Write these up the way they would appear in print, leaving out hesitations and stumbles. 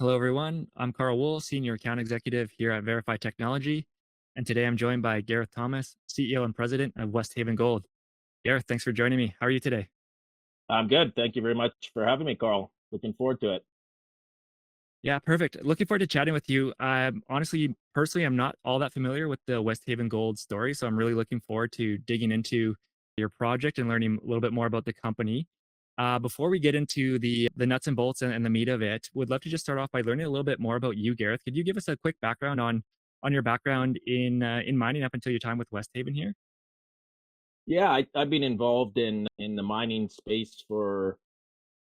Hello, everyone. I'm Karl Woll, Senior Account Executive here at VRIFY Technology. And today I'm joined by Gareth Thomas, CEO and President of Westhaven Gold. Gareth, thanks for joining me. How are you today? I'm good. Thank you very much for having me, Carl. Looking forward to it. Yeah, perfect. Looking forward to chatting with you. Honestly, personally, I'm not all that familiar with the Westhaven Gold story. So I'm really looking forward to digging into your project and learning a little bit more about the company. Before we get into the nuts and bolts and the meat of it, would love to just start off by learning a little bit more about you, Gareth. Could you give us a quick background on your background in mining up until your time with Westhaven here? Yeah, I've been involved in the mining space for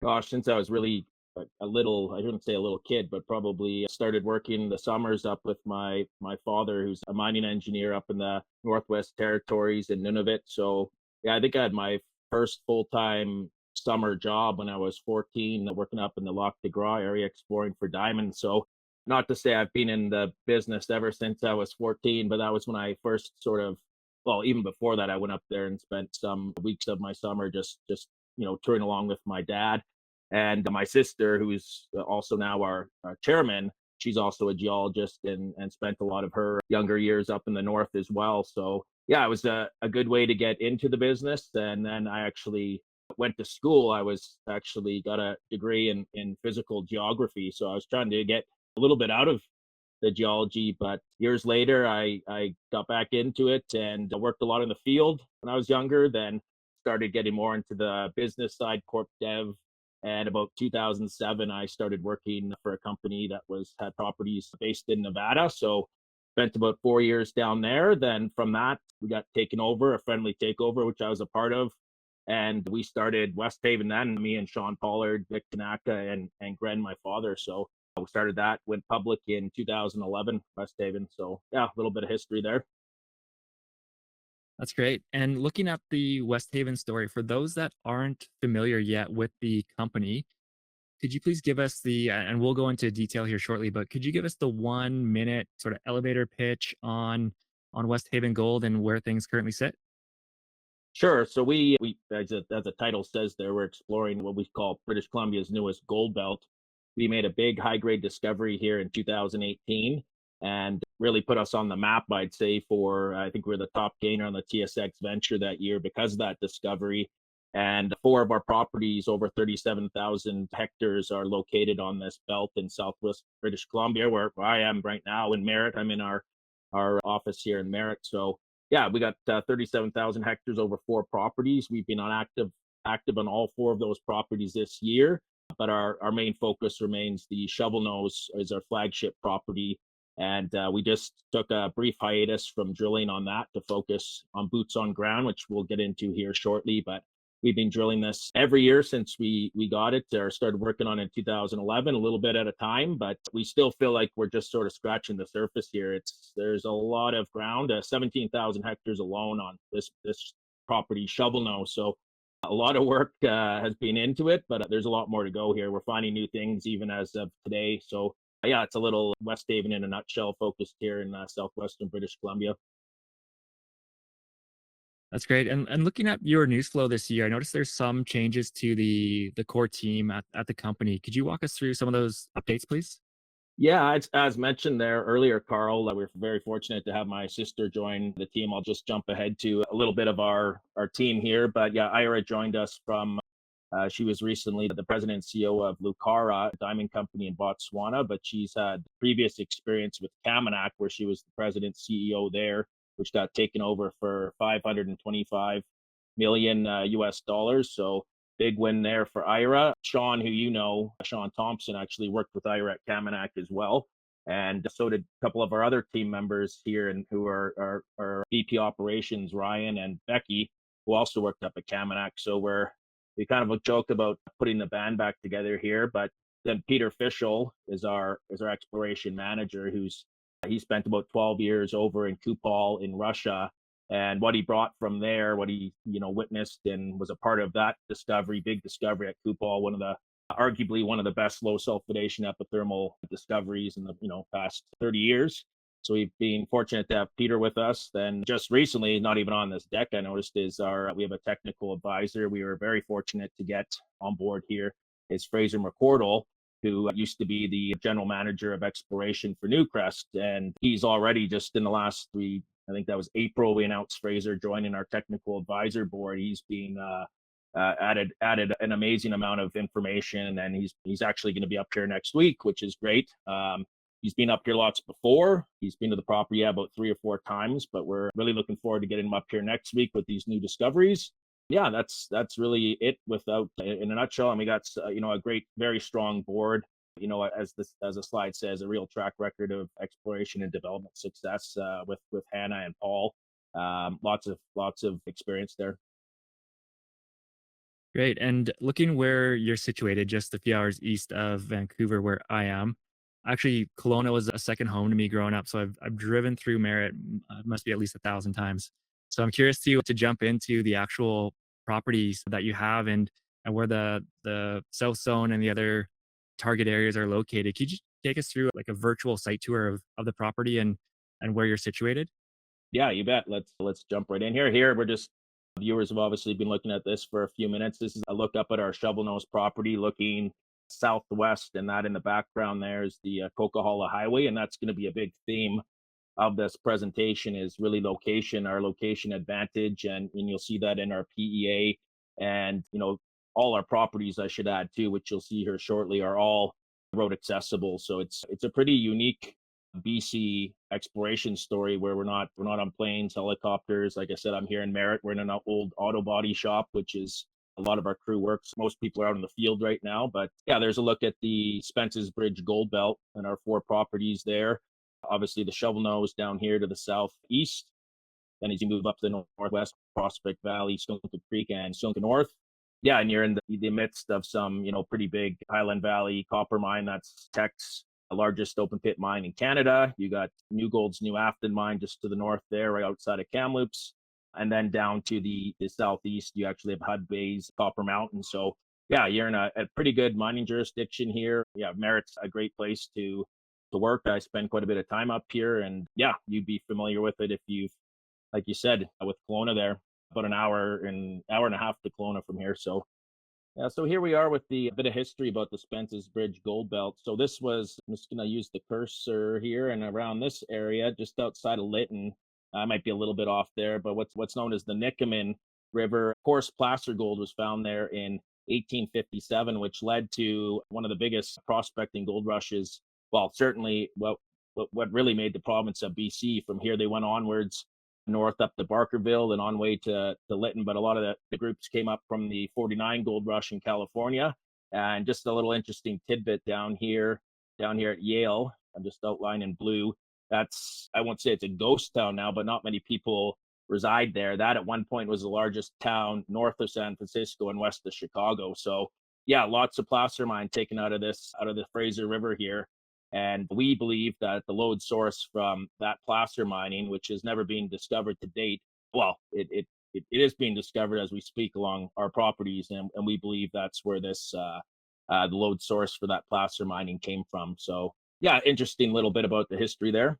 gosh, since I was really a little. I shouldn't say a little kid, but probably started working the summers up with my father, who's a mining engineer up in the Northwest Territories in Nunavut. So yeah, I think I had my first full time summer job when I was 14, working up in the Lac de Gras area exploring for diamonds. So not to say I've been in the business ever since I was 14, but that was when I first sort of, well, even before that, I went up there and spent some weeks of my summer just touring along with my dad and my sister, who's also now our chairman. She's also a geologist and spent a lot of her younger years up in the north as well. So yeah, it was a good way to get into the business. And then I actually went to school. I was actually got a degree in physical geography. So I was trying to get a little bit out of the geology, but years later, I got back into it and I worked a lot in the field when I was younger. Then started getting more into the business side, corp dev. And about 2007, I started working for a company that was had properties based in Nevada. So spent about 4 years down there. Then from that, we got taken over, a friendly takeover, which I was a part of. And we started West Haven then, me and Sean Pollard, Vic Tanaka, and Gren, my father. So we started that, went public in 2011, West Haven. So yeah, a little bit of history there. That's great. And looking at the Westhaven story, for those that aren't familiar yet with the company, could you please give us and we'll go into detail here shortly, but could you give us the 1 minute sort of elevator pitch on Westhaven Gold and where things currently sit? Sure. So we as the title says there, we're exploring what we call British Columbia's newest gold belt. We made a big high grade discovery here in 2018 and really put us on the map, I'd say, for I think we're the top gainer on the TSX venture that year because of that discovery. And four of our properties, over 37,000 hectares, are located on this belt in southwest British Columbia, where I am right now in Merritt. I'm in our office here in Merritt. So yeah, we got 37,000 hectares over four properties. We've been on active on all four of those properties this year, but our main focus remains the Shovelnose as our flagship property. And we just took a brief hiatus from drilling on that to focus on boots on ground, which we'll get into here shortly. But we've been drilling this every year since we got it or started working on it in 2011, a little bit at a time, but we still feel like we're just sort of scratching the surface here. There's a lot of ground, 17,000 hectares alone on this property, Shovelnose. So a lot of work has been into it, but there's a lot more to go here. We're finding new things even as of today. So yeah, it's a little West Haven in a nutshell, focused here in southwestern British Columbia. That's great. And looking at your news flow this year, I noticed there's some changes to the core team at the company. Could you walk us through some of those updates, please? Yeah, as mentioned there earlier, Carl, we're very fortunate to have my sister join the team. I'll just jump ahead to a little bit of our team here, but yeah, Ira joined us from. She was recently the president and CEO of Lucara, a diamond company in Botswana, but she's had previous experience with Kaminak, where she was the president CEO there, which got taken over for 525 million US dollars. So big win there for Ira. Sean, who you know, Sean Thompson, actually worked with Ira at Kaminak as well. And so did a couple of our other team members here and who are our VP operations, Ryan and Becky, who also worked up at Kaminak. So we kind of joke about putting the band back together here, but then Peter Fischel is our exploration manager, he spent about 12 years over in Kupol in Russia, and what he brought from there, what he witnessed and was a part of that big discovery at Kupol, arguably one of the best low sulfidation epithermal discoveries in the past 30 years. So we've been fortunate to have Peter with us. Then just recently, not even on this deck, I noticed we have a technical advisor. We were very fortunate to get on board here is Fraser McCordle. who used to be the general manager of exploration for Newcrest. And he's already just in the last three, I think that was April, we announced Fraser joining our technical advisor board. He's been added an amazing amount of information, and he's actually going to be up here next week, which is great. He's been up here lots before. He's been to the property about 3 or 4 times, but we're really looking forward to getting him up here next week with these new discoveries. Yeah, that's really it. Without in a nutshell, and we got a great, very strong board. As the slide says, a real track record of exploration and development success with Hannah and Paul. Lots of experience there. Great. And looking where you're situated, just a few hours east of Vancouver, where I am, actually, Kelowna was a second home to me growing up. So I've driven through Merritt, must be at least 1,000 times. So I'm curious to jump into the actual properties that you have and where the South Zone and the other target areas are located. Could you take us through like a virtual site tour of the property and where you're situated? Yeah, you bet. Let's jump right in here. Here we're just viewers have obviously been looking at this for a few minutes. This is a look up at our Shovelnose property, looking southwest, and that in the background there is the Coquihalla Highway, and that's going to be a big theme of this presentation is really location, our location advantage, and you'll see that in our PEA, and all our properties I should add too, which you'll see here shortly, are all road accessible. So it's a pretty unique BC exploration story where we're not on planes, helicopters. Like I said, I'm here in Merritt. We're in an old auto body shop, which is a lot of our crew works. Most people are out in the field right now, but yeah, there's a look at the Spence's Bridge Gold Belt and our 4 properties there. Obviously, the Shovelnose down here to the southeast. Then as you move up to the northwest, Prospect Valley, Stonka Creek, and Stonka North. Yeah, and you're in the midst of some, pretty big Highland Valley copper mine. That's Teck's largest open pit mine in Canada. You got New Gold's New Afton mine just to the north there, right outside of Kamloops. And then down to the southeast, you actually have Hudbay's Copper Mountain. So yeah, you're in a pretty good mining jurisdiction here. Yeah, Merritt's a great place to work. I spend quite a bit of time up here, and yeah, you'd be familiar with it if you've, like you said, with Kelowna there, about an hour and a half to Kelowna from here. So yeah, so here we are with the bit of history about the Spence's Bridge Gold Belt. So this was, I'm just going to use the cursor here, and around this area, just outside of Lytton, I might be a little bit off there, but what's known as the Nikomin River, coarse placer gold was found there in 1857, which led to one of the biggest prospecting gold rushes. Well, certainly what really made the province of BC. From here, they went onwards north up to Barkerville and on way to Lytton. But a lot of the groups came up from the 49 gold rush in California. And just a little interesting tidbit down here at Yale, I'm just outlined in blue. That's, I won't say it's a ghost town now, but not many people reside there. That at one point was the largest town north of San Francisco and west of Chicago. So yeah, lots of placer mine taken out of the Fraser River here. And we believe that the lode source from that placer mining, which has never been discovered to date, well, it is being discovered as we speak along our properties, and we believe that's where the lode source for that placer mining came from. So yeah, interesting little bit about the history there.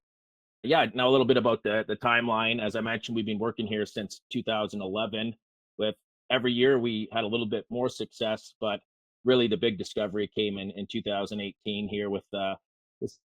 Yeah, now a little bit about the timeline. As I mentioned, we've been working here since 2011. With every year we had a little bit more success, but really the big discovery came in 2018 here with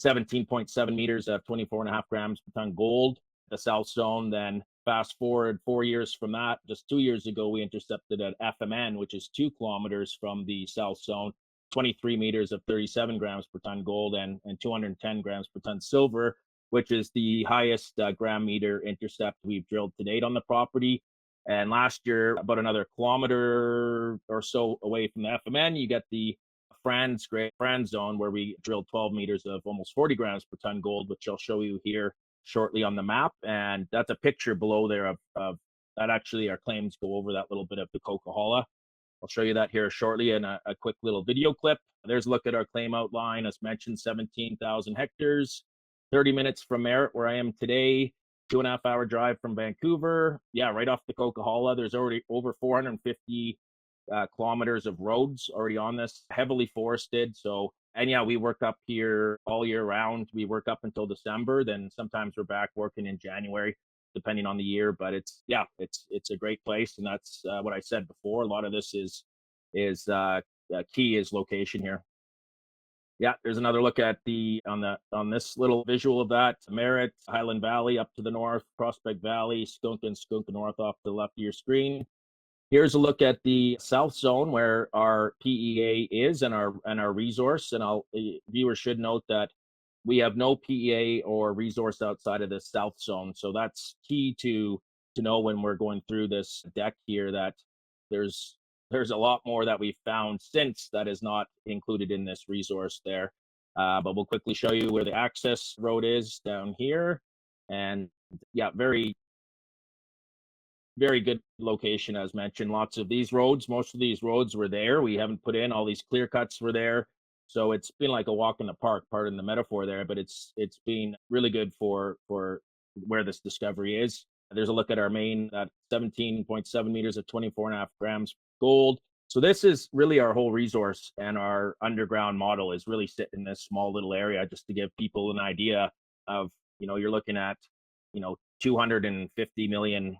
17.7 meters of 24.5 grams per ton gold, the South Zone. Then fast forward 4 years from that, just 2 years ago, we intercepted at FMN, which is 2 kilometers from the South Zone, 23 meters of 37 grams per ton gold and 210 grams per ton silver, which is the highest gram meter intercept we've drilled to date on the property. And last year, about another kilometer or so away from the FMN, you get the Franz zone, where we drilled 12 meters of almost 40 grams per ton gold, which I'll show you here shortly on the map. And that's a picture below there of that. Actually, our claims go over that little bit of the Coquihalla. I'll show you that here shortly in a quick little video clip. There's a look at our claim outline. As mentioned, 17,000 hectares, 30 minutes from Merritt, where I am today, 2.5 hour drive from Vancouver. Yeah, right off the Coquihalla. There's already over 450 kilometers of roads already on this, heavily forested. So, and yeah, we work up here all year round. We work up until December. Then sometimes we're back working in January, depending on the year. But it's a great place, and that's what I said before. A lot of this is key is location here. Yeah, there's another look at the on this little visual of that. Merritt, Highland Valley up to the north, Prospect Valley, Skunk North off to the left of your screen. Here's a look at the south zone where our PEA is and our resource. And viewers should note that we have no PEA or resource outside of the south zone. So that's key to know when we're going through this deck here that there's there's a lot more that we've found since that is not included in this resource there. But we'll quickly show you where the access road is down here. And yeah, very good location, as mentioned. Lots of these roads, most of these roads were there. We haven't put in, all these clear cuts were there. So it's been like a walk in the park, pardon the metaphor there, but it's been really good for where this discovery is. There's a look at our main at 17.7 meters at 24.5 grams gold. So this is really our whole resource, and our underground model is really sitting in this small little area, just to give people an idea of, you're looking at, $250 million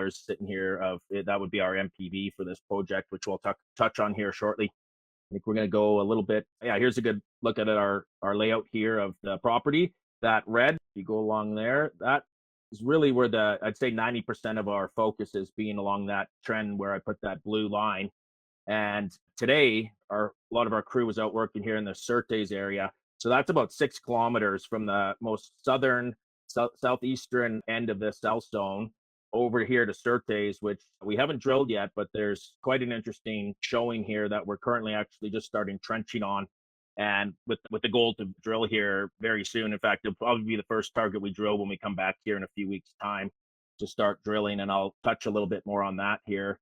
sitting here of that would be our MPV for this project, which we'll touch on here shortly. I think we're going to go a little bit. Yeah, here's a good look at our layout here of the property. That red, if you go along there, that is really where I'd say 90% of our focus is being along that trend where I put that blue line. And today, a lot of our crew was out working here in the Surtees area. So that's about 6 kilometers from the most southeastern end of the south zone over here to Surtees, which we haven't drilled yet, but there's quite an interesting showing here that we're currently actually just starting trenching on, and with the goal to drill here very soon. In fact, it'll probably be the first target we drill when we come back here in a few weeks' time to start drilling, and I'll touch a little bit more on that here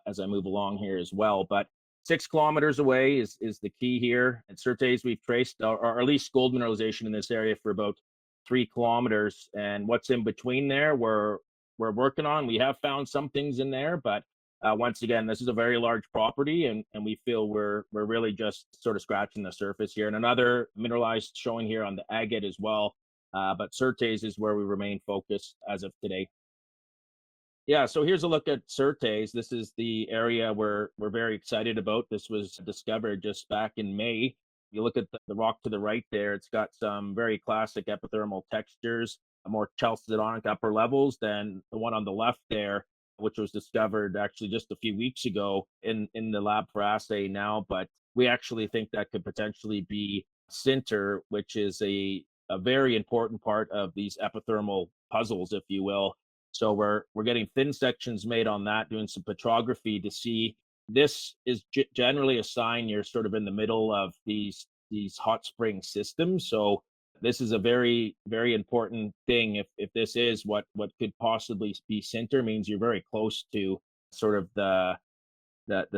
as I move along here as well. But 6 kilometers away is the key here. At Surtees, we've traced or at least gold mineralization in this area for about 3 kilometers, and what's in between there we're working on. We have found some things in there, but once again, this is a very large property, and we feel we're really just sort of scratching the surface here. And another mineralized showing here on the agate as well, but Surtees is where we remain focused as of today. Yeah, so here's a look at Surtees. This is the area we're very excited about. This was discovered just back in May. You look at the rock to the right there, it's got some very classic epithermal textures, more chalcedonic upper levels than the one on the left there, which was discovered actually just a few weeks ago in the lab for assay now. But we actually think that could potentially be sinter, which is a very important part of these epithermal puzzles, if you will. So we're getting thin sections made on that, doing some petrography to see. This is generally a sign you're sort of in the middle of these hot spring systems. So this is a very, very important thing. If this is what could possibly be sinter, means you're very close to sort of the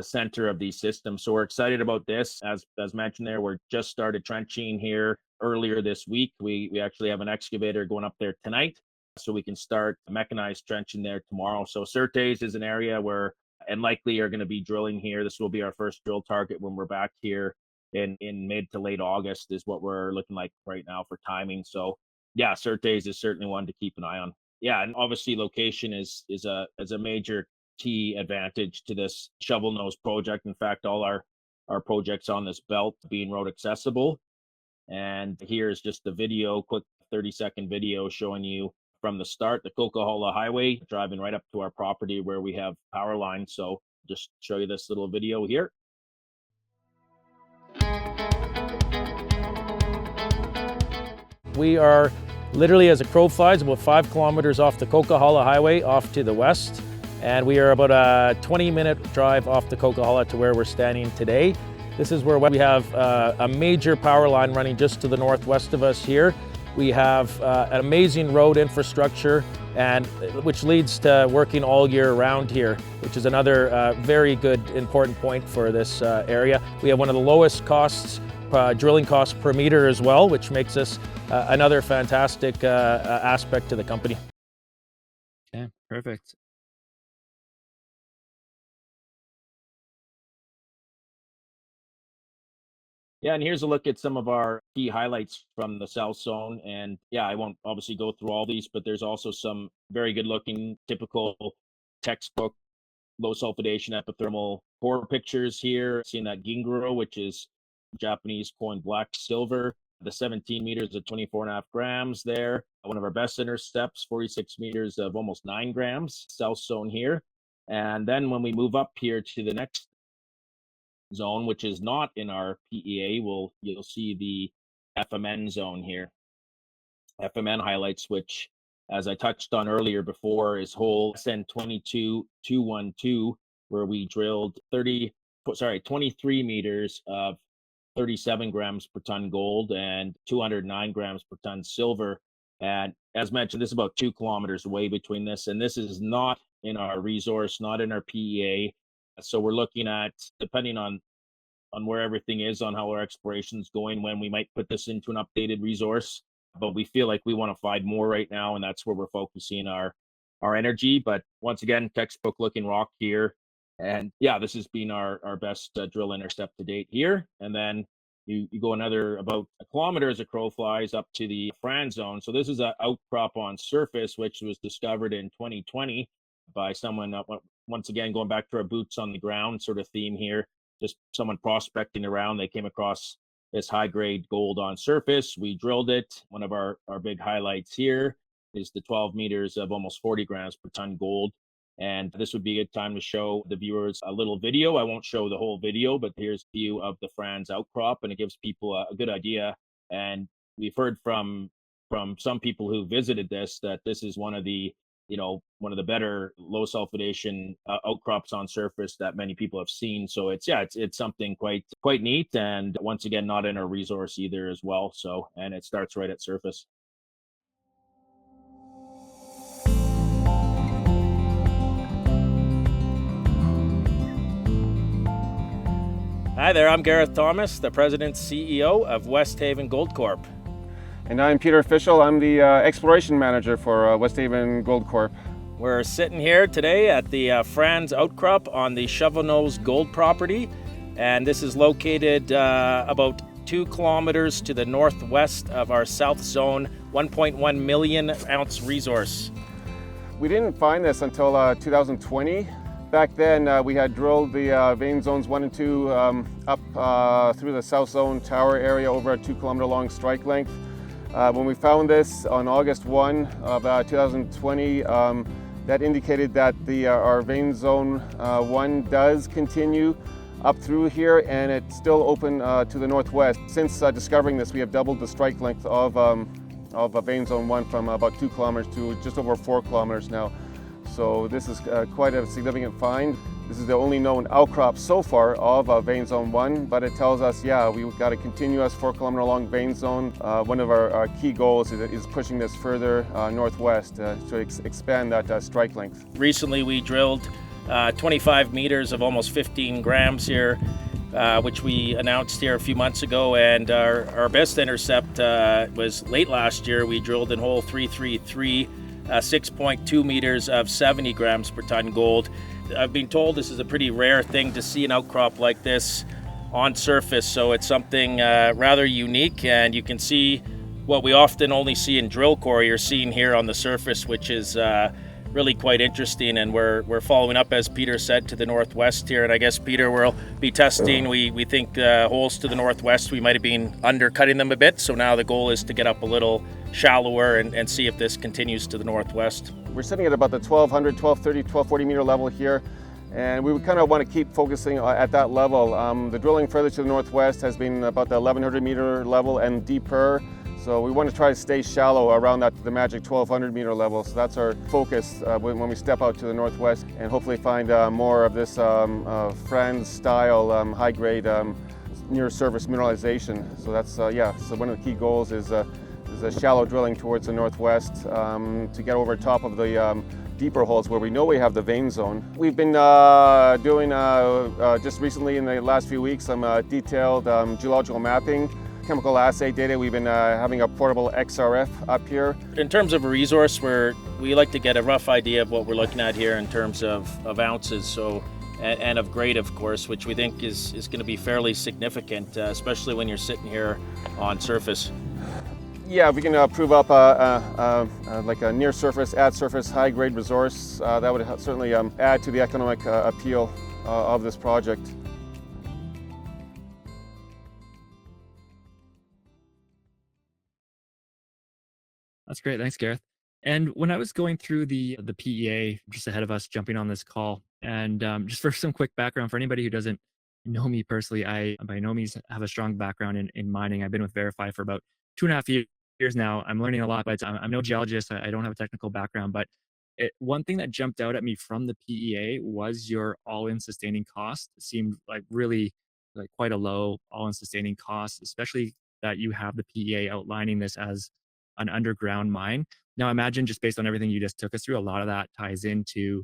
center of these systems. So we're excited about this. As mentioned there, we're just started trenching here earlier this week. We actually have an excavator going up there tonight, so we can start mechanized trenching there tomorrow. So Surtees is an area where, and likely are going to be drilling here. This will be our first drill target when we're back here in mid to late August is what we're looking like right now for timing. So yeah, Surtees is certainly one to keep an eye on. Yeah, and obviously location is a major key advantage to this Shovelnose project. In fact, all our projects on this belt being road accessible. And here's just the video, quick 30-second video showing you from the start, the Coquihalla Highway, driving right up to our property where we have power lines. So just show you this little video here. We are literally, as a crow flies, about 5 kilometers off the Coquihalla Highway off to the west. And we are about a 20-minute drive off the Coquihalla to where we're standing today. This is where we have a major power line running just to the northwest of us here. We have an amazing road infrastructure, and which leads to working all year round here, which is another very good, important point for this area. We have one of the lowest costs, drilling costs per meter as well, which makes us another fantastic aspect to the company. Okay, perfect. Yeah, and here's a look at some of our key highlights from the South Zone. And yeah, I won't obviously go through all these, but there's also some very good looking, typical textbook, low sulfidation epithermal core pictures here. Seeing that Gingro, which is Japanese coin black silver. The 17 meters at 24.5 grams there. One of our best intercepts, 46 meters of almost 9 grams, south zone here. And then when we move up here to the next zone, which is not in our PEA, you'll see the FMN zone here. FMN highlights, which, as I touched on earlier before, is hole SN22212, where we drilled 23 meters of 37 grams per ton gold and 209 grams per ton silver. And as mentioned, this is about 2 kilometers away between this, and this is not in our resource, not in our PEA. So we're looking at, depending on where everything is, on how our exploration is going, when we might put this into an updated resource. But we feel like we want to find more right now, and that's where we're focusing our energy. But once again, textbook looking rock here. And yeah, this has been our best drill intercept to date here. And then you go another about 1 kilometer as a crow flies up to the Fran zone. So this is an outcrop on surface, which was discovered in 2020 by someone, once again, going back to our boots on the ground sort of theme here, just someone prospecting around. They came across this high-grade gold on surface. We drilled it. One of our big highlights here is the 12 meters of almost 40 grams per ton gold. And this would be a good time to show the viewers a little video. I won't show the whole video, but here's a view of the Franz outcrop, and it gives people a good idea. And we've heard from some people who visited this that this is one of the better low sulfidation outcrops on surface that many people have seen. So it's something quite neat, and once again, not in our resource either as well. So, and it starts right at surface. Hi there, I'm Gareth Thomas, the President CEO of Westhaven Gold Corp. And I'm Peter Fischel. I'm the Exploration Manager for Westhaven Gold Corp. We're sitting here today at the Franz outcrop on the Shovelnose gold property, and this is located about 2 kilometers to the northwest of our south zone, 1.1 million ounce resource. We didn't find this until 2020. Back then, we had drilled the vein zones 1 and 2 up through the South Zone Tower area over a 2 kilometer long strike length. When we found this on August 1 of 2020, that indicated that our vein zone 1 does continue up through here, and it's still open to the northwest. Since discovering this, we have doubled the strike length of vein zone 1 from about 2 kilometers to just over 4 kilometers now. So this is quite a significant find. This is the only known outcrop so far of vein zone 1, but it tells us, yeah, we've got a continuous 4 kilometer long vein zone. One of our key goals is pushing this further northwest to expand that strike length. Recently we drilled 25 meters of almost 15 grams here, which we announced here a few months ago, and our best intercept was late last year. We drilled in hole 333, 6.2 meters of 70 grams per ton gold. I've been told this is a pretty rare thing to see an outcrop like this on surface, so it's something rather unique, and you can see what we often only see in drill core you're seeing here on the surface, which is really quite interesting. And we're following up, as Peter said, to the northwest here, and I guess, Peter, we'll be testing. We think holes to the northwest, we might have been undercutting them a bit, so now the goal is to get up a little shallower and see if this continues to the northwest. We're sitting at about the 1200, 1230, 1240 meter level here, and we kind of want to keep focusing at that level. The drilling further to the northwest has been about the 1100 meter level and deeper, so we want to try to stay shallow around the magic 1200 meter level. So that's our focus when we step out to the northwest, and hopefully find more of this Franz style high grade near surface mineralization. So that's so one of the key goals is shallow drilling towards the northwest to get over top of the deeper holes where we know we have the vein zone. We've been doing just recently in the last few weeks some detailed geological mapping, chemical assay data. We've been having a portable XRF up here. In terms of a resource, we like to get a rough idea of what we're looking at here in terms of ounces, so and of grade, of course, which we think is going to be fairly significant, especially when you're sitting here on surface. Yeah, if we can prove up like a near surface, at surface, high grade resource, that would certainly add to the economic appeal of this project. That's great. Thanks, Gareth. And when I was going through the PEA just ahead of us jumping on this call, and just for some quick background for anybody who doesn't know me personally, I by no means have a strong background in mining. I've been with VRIFY for about 2.5 years now. I'm learning a lot, but I'm no geologist. I don't have a technical background, but one thing that jumped out at me from the PEA was your all-in sustaining cost. It seemed like really like quite a low all-in sustaining cost, especially that you have the PEA outlining this as an underground mine. Now, imagine just based on everything you just took us through, a lot of that ties into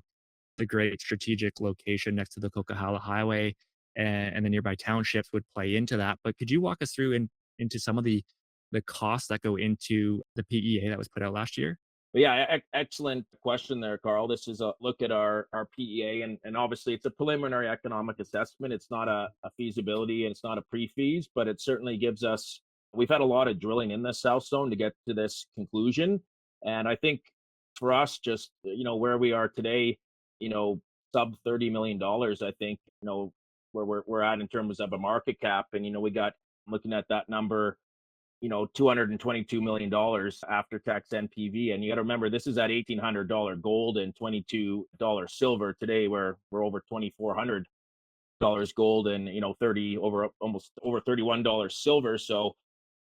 the great strategic location next to the Coquihalla Highway, and the nearby townships would play into that. But could you walk us through into some of the costs that go into the PEA that was put out last year? But yeah, excellent question there, Carl. This is a look at our PEA, and obviously it's a preliminary economic assessment. It's not a feasibility and it's not a pre-feas, but it certainly gives us. We've had a lot of drilling in the South Zone to get to this conclusion, and I think for us, just where we are today, sub $30 million. I think where we're at in terms of a market cap, and we got looking at that number, $222 million after tax NPV. And you got to remember, this is at $1,800 gold and $22 silver. Today, we're over $2,400 gold and, almost over $31 silver. So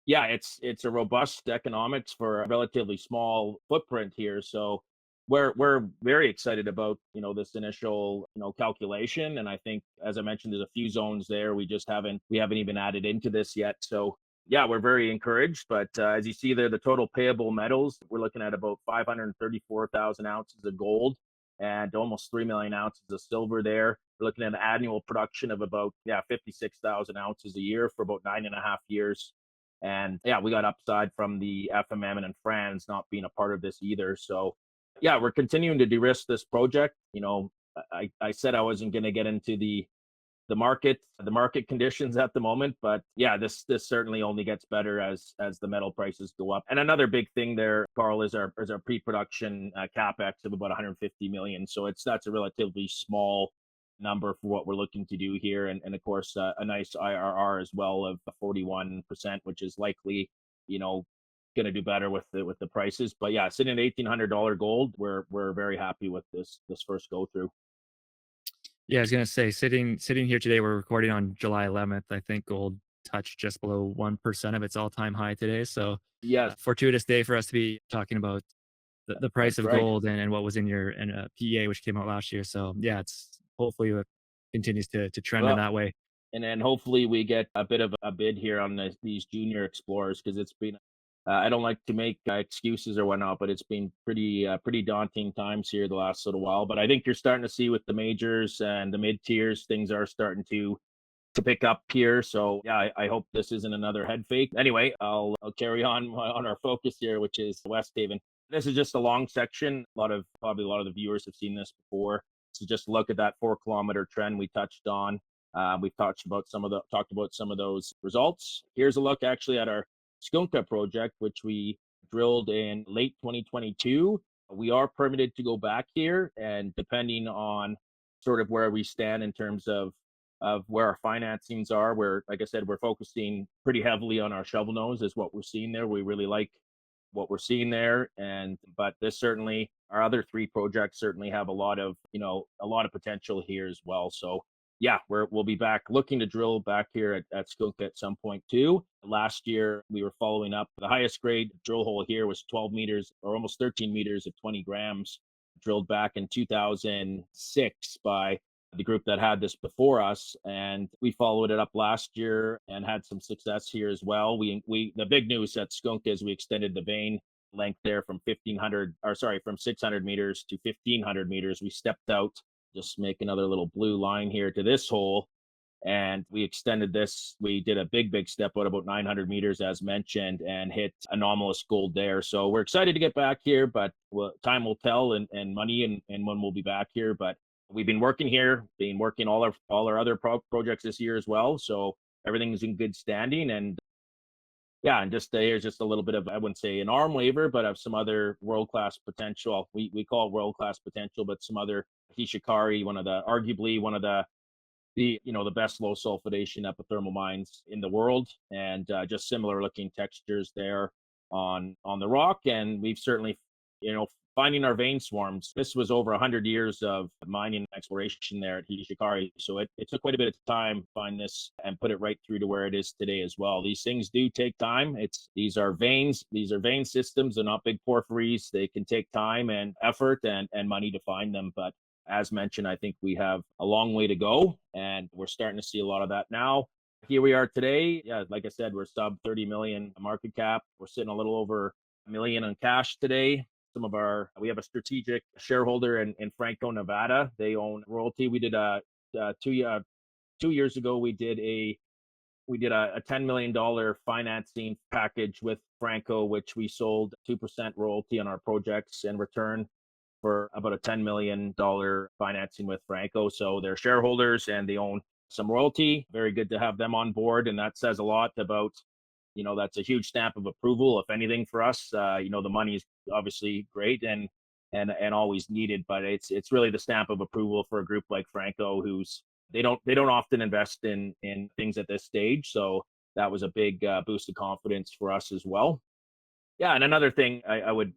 yeah, it's a robust economics for a relatively small footprint here. So we're very excited about, this initial, calculation. And I think, as I mentioned, there's a few zones there. We haven't even added into this yet. So yeah, we're very encouraged. But as you see there, the total payable metals, we're looking at about 534,000 ounces of gold and almost 3 million ounces of silver there. We're looking at an annual production of about 56,000 ounces a year for about 9.5 years. And yeah, we got upside from the FMM and Franz not being a part of this either. So yeah, we're continuing to de-risk this project. I said I wasn't going to get into the market conditions at the moment, but yeah, this certainly only gets better as the metal prices go up. And another big thing there, Carl, is our pre-production capex of about 150 million. So that's a relatively small number for what we're looking to do here, and of course a nice IRR as well of 41%, which is likely going to do better with the prices. But yeah, sitting at $1,800 gold, we're very happy with this first go through. Yeah, I was gonna say, sitting here today, we're recording on July 11th. I think gold touched just below 1% of its all-time high today. So, Yes, fortuitous day for us to be talking about the price that's of right. gold and what was in your PEA, which came out last year. So, yeah, it's hopefully it continues to trend in Well, that way. and then hopefully we get a bit of a bid here on these junior explorers, because it's been I don't like to make excuses or whatnot, but it's been pretty daunting times here the last little while. But I think you're starting to see with the majors and the mid tiers, things are starting to pick up here. So yeah, I hope this isn't another head fake. Anyway, I'll carry on our focus here, which is Westhaven. This is just a long section. Probably a lot of the viewers have seen this before. So just look at that 4 kilometer trend we touched on. We've talked about some of those results. Here's a look actually at our Skunka project, which we drilled in late 2022. We are permitted to go back here, and depending on sort of where we stand in terms of where our financings are, where, like I said, we're focusing pretty heavily on our Shovelnose is what we're seeing there. We really like what we're seeing there, but this certainly, our other three projects certainly have a lot of potential here as well. So yeah, we'll be back looking to drill back here at Skunka at some point too. Last year we were following up. The highest grade drill hole here was 12 meters or almost 13 meters at 20 grams, drilled back in 2006 by the group that had this before us, and we followed it up last year and had some success here as well. The big news at Skunk is we extended the vein length there from 600 meters to 1500 meters. We stepped out, just make another little blue line here to this hole, and we extended this. We did a big step out about 900 meters as mentioned, and hit anomalous gold there. So we're excited to get back here, but time will tell, and money and when we'll be back here. But we've been working all our other projects this year as well. So everything's in good standing, and yeah, and here's just a little bit of, I wouldn't say an arm waiver, but of some other world-class potential. We call it world-class potential, but some other Hishikari, arguably one of the best low sulfidation epithermal mines in the world, and just similar looking textures there. on the rock, and we've certainly, finding our vein swarms. This was over 100 years of mining and exploration there at Hishikari. So it took quite a bit of time to find this and put it right through to where it is today as well. These things do take time. These are veins. These are vein systems. They're not big porphyries. They can take time and effort and money to find them. But as mentioned, I think we have a long way to go, and we're starting to see a lot of that now. Here we are today. Yeah, like I said, we're sub 30 million market cap. We're sitting a little over a million on cash today. We have a strategic shareholder in Franco, Nevada. They own royalty. We did 2 years ago. We did a $10 million financing package with Franco, which we sold 2% royalty on our projects in return for about a $10 million financing with Franco. So they're shareholders and they own some royalty. Very good to have them on board. And that says a lot about, that's a huge stamp of approval, if anything, for us. The money is obviously great and always needed, but it's really the stamp of approval for a group like Franco, they don't often invest in things at this stage. So that was a big boost of confidence for us as well. Yeah, and another thing, I wouldn't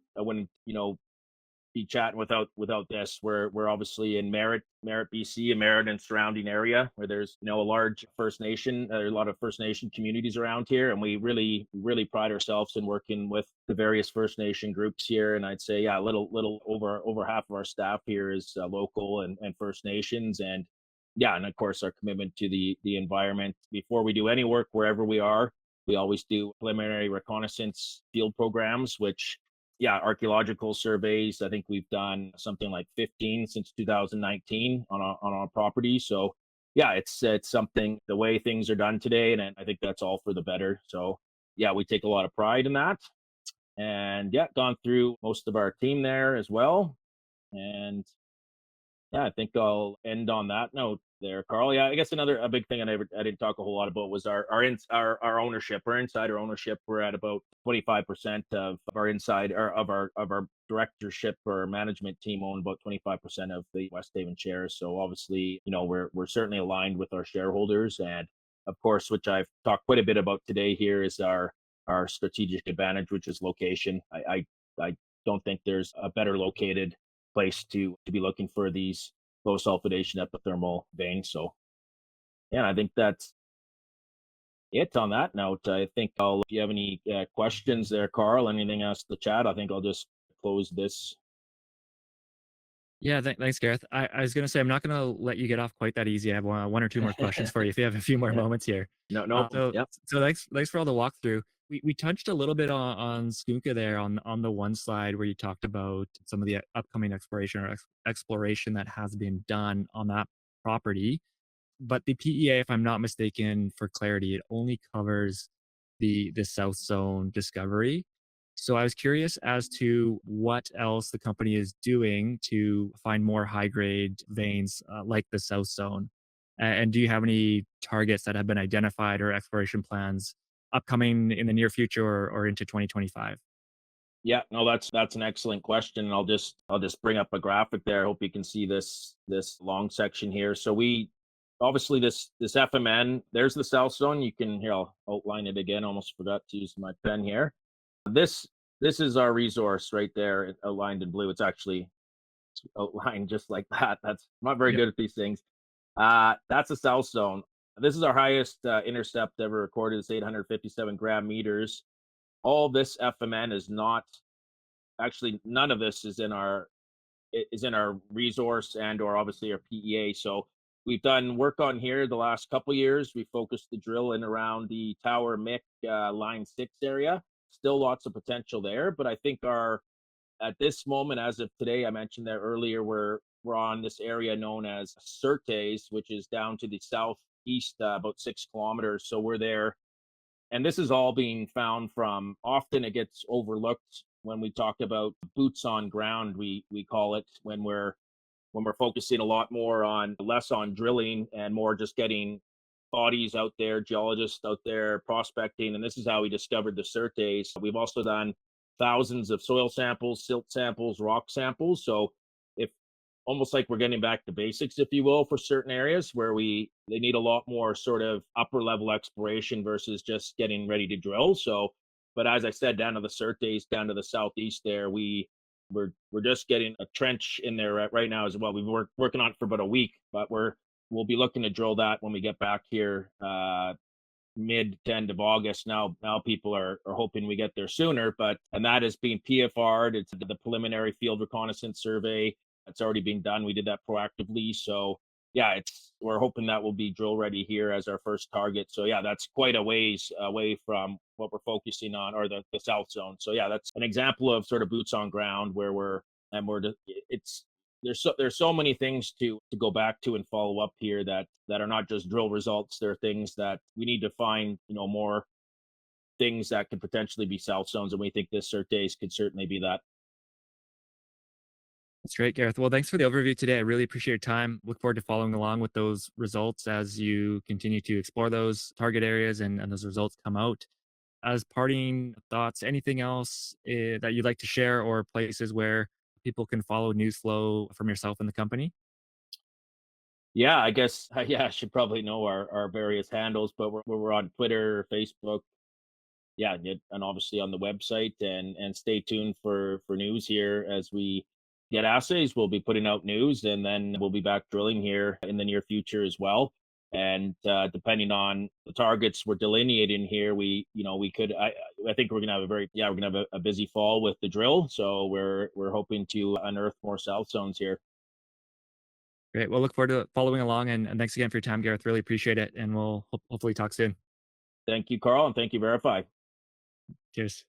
be chatting without this. We're obviously in Merritt, BC, and Merritt and surrounding area where there's a large First Nation, a lot of First Nation communities around here, and we really pride ourselves in working with the various First Nation groups here. And I'd say, a little over half of our staff here is local and First Nations, and and of course our commitment to the environment. Before we do any work wherever we are, we always do preliminary reconnaissance field programs, which archaeological surveys. I think we've done something like 15 since 2019 on our property. So it's something, the way things are done today, and I think that's all for the better. So we take a lot of pride in that, and gone through most of our team there as well. And I think I'll end on that note there, Karl. I guess a big thing I didn't talk a whole lot about was our ownership, our insider ownership. We're at about 25% of our of our directorship or management team own about 25% of the Westhaven shares. So obviously, we're certainly aligned with our shareholders, and of course, which I've talked quite a bit about today here, is our strategic advantage, which is location. I don't think there's a better located place to be looking for these low sulfidation epithermal veins. So I think that's it on that note. I think if you have any questions there, Karl, anything else to chat, I think I'll just close this. Yeah, thanks, Gareth. I was going to say, I'm not going to let you get off quite that easy. I have one or two more questions for you if you have a few more moments here. No. So thanks for all the walkthrough. We touched a little bit on Skunka there on the one slide where you talked about some of the upcoming exploration that has been done on that property. But the PEA, if I'm not mistaken, for clarity, it only covers the South Zone discovery. So I was curious as to what else the company is doing to find more high grade veins like the South Zone. And do you have any targets that have been identified or exploration plans upcoming in the near future or into 2025? Yeah, no, that's an excellent question. I'll just bring up a graphic there. I hope you can see this long section here. So we obviously this FMN, there's the South Zone. You can here, I'll outline it again. Almost forgot to use my pen here. This is our resource right there, outlined in blue. It's actually outlined just like that. I'm not very good at these things. That's the South Zone. This is our highest intercept ever recorded. It's 857 gram meters. All this FMN is not, actually none of this is in our resource and or obviously our PEA. So we've done work on here the last couple of years. We focused the drill in around the Tower Mick line 6 area. Still lots of potential there, but I think at this moment, as of today, I mentioned there earlier, we're on this area known as Certes, which is down to the southeast about 6 kilometers. So we're there, and this is all being found from, often it gets overlooked when we talk about boots on ground, we call it, when we're focusing a lot more on, less on drilling and more just getting bodies out there, geologists out there prospecting. And this is how we discovered the Certes. We've also done thousands of soil samples, silt samples, rock samples. So if almost like we're getting back to basics, if you will, for certain areas where they need a lot more sort of upper level exploration versus just getting ready to drill. So But as I said, down to the Surtees, down to the southeast there, we're just getting a trench in there right now as well. We've been working on it for about a week, but we'll be looking to drill that when we get back here mid to end of August. Now people are hoping we get there sooner, and that is being PFR'd. It's the preliminary field reconnaissance survey. It's already been done. We did that proactively. So yeah, we're hoping that will be drill ready here as our first target. So yeah, that's quite a ways away from what we're focusing on, or the south zone. So yeah, that's an example of sort of boots on ground where there's so many things to go back to and follow up here that are not just drill results. There are things that we need to find, more things that could potentially be south zones, and we think this Surtees could certainly be that. That's great, Gareth. Well, thanks for the overview today. I really appreciate your time. Look forward to following along with those results as you continue to explore those target areas and those results come out. As parting thoughts, anything else that you'd like to share, or places where people can follow news flow from yourself and the company? Yeah, I guess yeah, I should probably know our various handles, but we're on Twitter, Facebook, yeah, and obviously on the website, and stay tuned for news here as we get assays. We'll be putting out news, and then we'll be back drilling here in the near future as well. And depending on the targets we're delineating here, we could. I think we're gonna have we're gonna have a busy fall with the drill. So we're hoping to unearth more south zones here. Great. We'll look forward to following along. And thanks again for your time, Gareth. Really appreciate it. And we'll hopefully talk soon. Thank you, Karl, and thank you, VRIFY. Cheers.